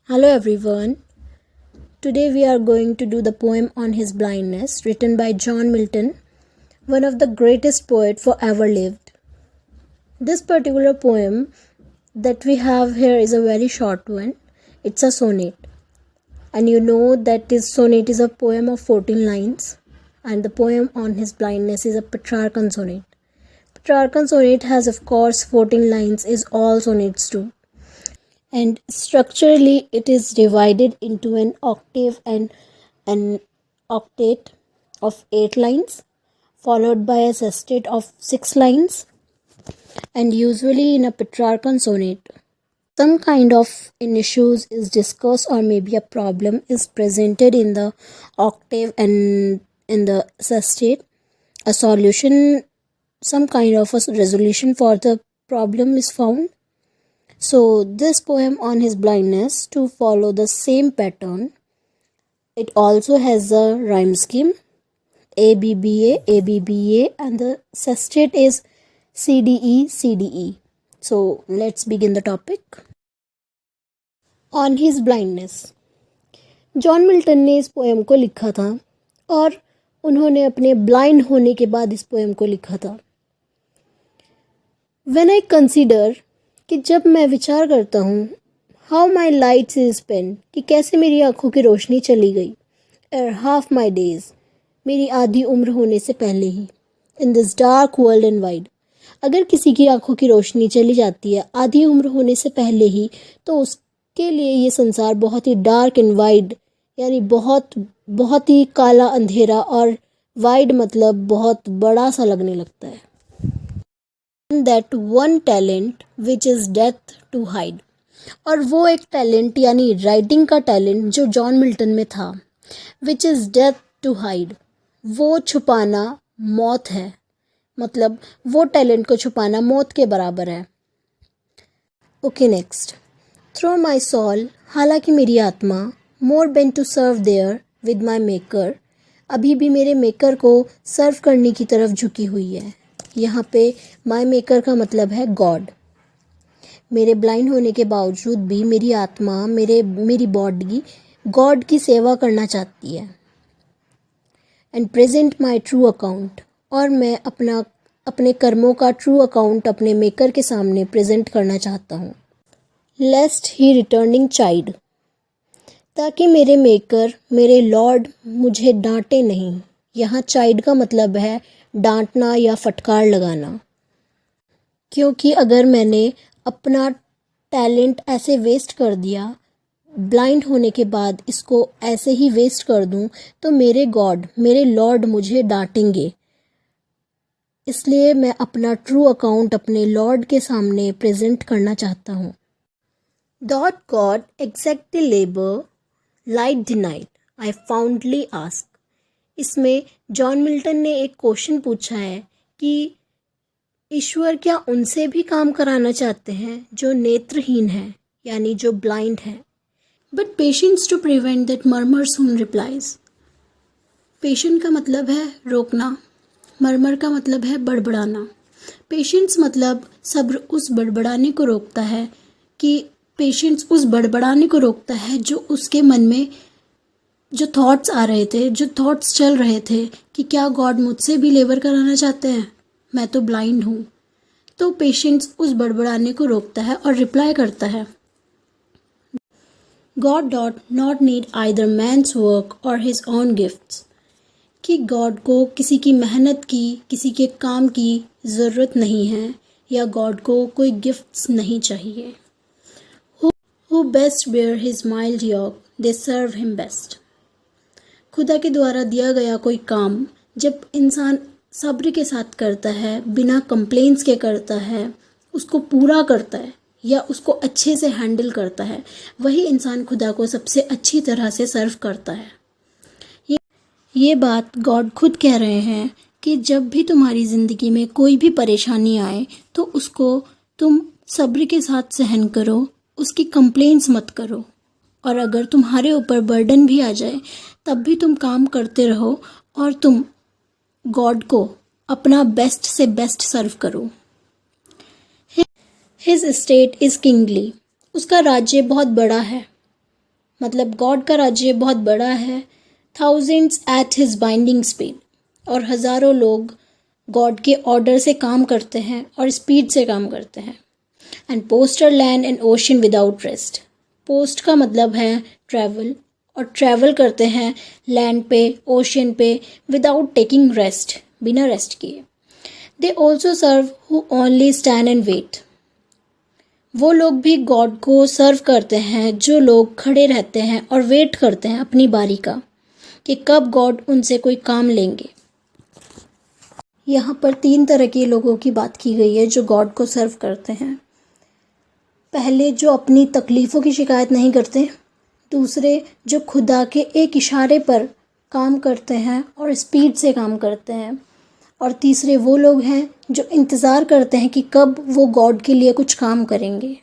Hello everyone. Today we are going to do the poem on his blindness written by John Milton, one of the greatest poets for ever lived. This particular poem that we have here is a very short one. It's a sonnet. And you know that this sonnet is a poem of 14 lines and the poem on his blindness is a Petrarchan sonnet. Petrarchan sonnet has of course 14 lines is all sonnets do. And structurally it is divided into an octave and an octet of 8 lines followed by a sestet of 6 lines, and usually in a Petrarchan sonnet some kind of an issues is discussed or maybe a problem is presented in the octave and in the sestet. A solution, some kind of a resolution for the problem is found. So this poem on his blindness to follow the same pattern. It also has a rhyme scheme ABBA, ABBA, and the sestet is CDE, CDE. So let's begin the topic. On his blindness. John Milton ने इस poem को लिखा था और उन्होंने अपने blind होने के बाद इस पोएम को लिखा था. When I consider कि जब मैं विचार करता हूँ how my lights is spend कि कैसे मेरी आँखों की रोशनी चली गई एर हाफ माई डेज मेरी आधी उम्र होने से पहले ही in this dark world and wide. अगर किसी की आँखों की रोशनी चली जाती है आधी उम्र होने से पहले ही तो उसके लिए ये संसार बहुत ही डार्क एंड वाइड यानी बहुत ही काला अंधेरा और वाइड मतलब बहुत बड़ा सा लगने लगता है. That one talent which is death to hide. और वो एक टैलेंट यानी राइटिंग का टैलेंट जो जॉन मिल्टन में था which is death to hide. वो छुपाना मौत है, मतलब वो टैलेंट को छुपाना मौत के बराबर है. Okay next. Through my soul हालांकि मेरी आत्मा more bent to serve therewith my maker अभी भी मेरे मेकर को सर्व करने की तरफ झुकी हुई है. यहाँ पे माई मेकर का मतलब है गॉड. मेरे ब्लाइंड होने के बावजूद भी मेरी आत्मा मेरी बॉडी गॉड की सेवा करना चाहती है. And present my true account और मैं अपने कर्मों का ट्रू अकाउंट अपने मेकर के सामने प्रेजेंट करना चाहता हूँ. लेस्ट ही रिटर्निंग चाइल्ड ताकि मेरे मेकर मेरे लॉर्ड मुझे डांटे नहीं. यहाँ चाइल्ड का मतलब है डांटना या फटकार लगाना. क्योंकि अगर मैंने अपना टैलेंट ऐसे वेस्ट कर दिया ब्लाइंड होने के बाद इसको ऐसे ही वेस्ट कर दूं तो मेरे गॉड मेरे लॉर्ड मुझे डांटेंगे. इसलिए मैं अपना ट्रू अकाउंट अपने लॉर्ड के सामने प्रेजेंट करना चाहता हूँ. Doth God exact labour light denied I fondly ask. इसमें जॉन मिल्टन ने एक क्वेश्चन पूछा है कि ईश्वर क्या उनसे भी काम कराना चाहते हैं जो नेत्रहीन हैं यानी जो ब्लाइंड हैं. But patience to prevent that murmur soon replies. Patient का मतलब है रोकना, मर्मर का मतलब है बड़बड़ाना. पेशेंस मतलब सब्र उस बड़बड़ाने को रोकता है कि पेशेंस उस बड़बड़ाने को रोकता है जो उसके मन में जो थॉट्स आ रहे थे, जो थॉट्स चल रहे थे कि क्या गॉड मुझसे भी लेबर कराना चाहते हैं, मैं तो ब्लाइंड हूँ. तो पेशेंस उस बड़बड़ाने को रोकता है और रिप्लाई करता है God doth not need either man's work और हिज ओन गिफ्ट्स. कि गॉड को किसी की मेहनत की किसी के काम की ज़रूरत नहीं है या गॉड को कोई गिफ्ट्स नहीं चाहिए. Who best bear his mild yoke they serve him best. खुदा के द्वारा दिया गया कोई काम जब इंसान सब्र के साथ करता है बिना कंप्लेंट्स के करता है उसको पूरा करता है या उसको अच्छे से हैंडल करता है वही इंसान खुदा को सबसे अच्छी तरह से सर्व करता है. ये बात गॉड खुद कह रहे हैं कि जब भी तुम्हारी ज़िंदगी में कोई भी परेशानी आए तो उसको तुम सब्र के साथ सहन करो, उसकी कंप्लेंट्स मत करो. और अगर तुम्हारे ऊपर बर्डन भी आ जाए तब भी तुम काम करते रहो और तुम गॉड को अपना बेस्ट से बेस्ट सर्व करो. His state is kingly. उसका राज्य बहुत बड़ा है. मतलब गॉड का राज्य बहुत बड़ा है. Thousands at his binding speed. और हज़ारों लोग गॉड के ऑर्डर से काम करते हैं और स्पीड से काम करते हैं. And poster land and ocean without rest. Post का मतलब है ट्रैवल, और ट्रैवल करते हैं लैंड पे, ओशन पे, विदाउट टेकिंग रेस्ट, बिना रेस्ट किए. They also serve who only stand and wait. वो लोग भी गॉड को सर्व करते हैं जो लोग खड़े रहते हैं और वेट करते हैं अपनी बारी का, कि कब गॉड उनसे कोई काम लेंगे. यहाँ पर 3 तरह के लोगों की बात की गई है जो गॉड को सर्व करते हैं. पहले जो अपनी तकलीफ़ों की शिकायत नहीं करते. दूसरे जो खुदा के एक इशारे पर काम करते हैं और स्पीड से काम करते हैं. और तीसरे वो लोग हैं जो इंतज़ार करते हैं कि कब वो गॉड के लिए कुछ काम करेंगे.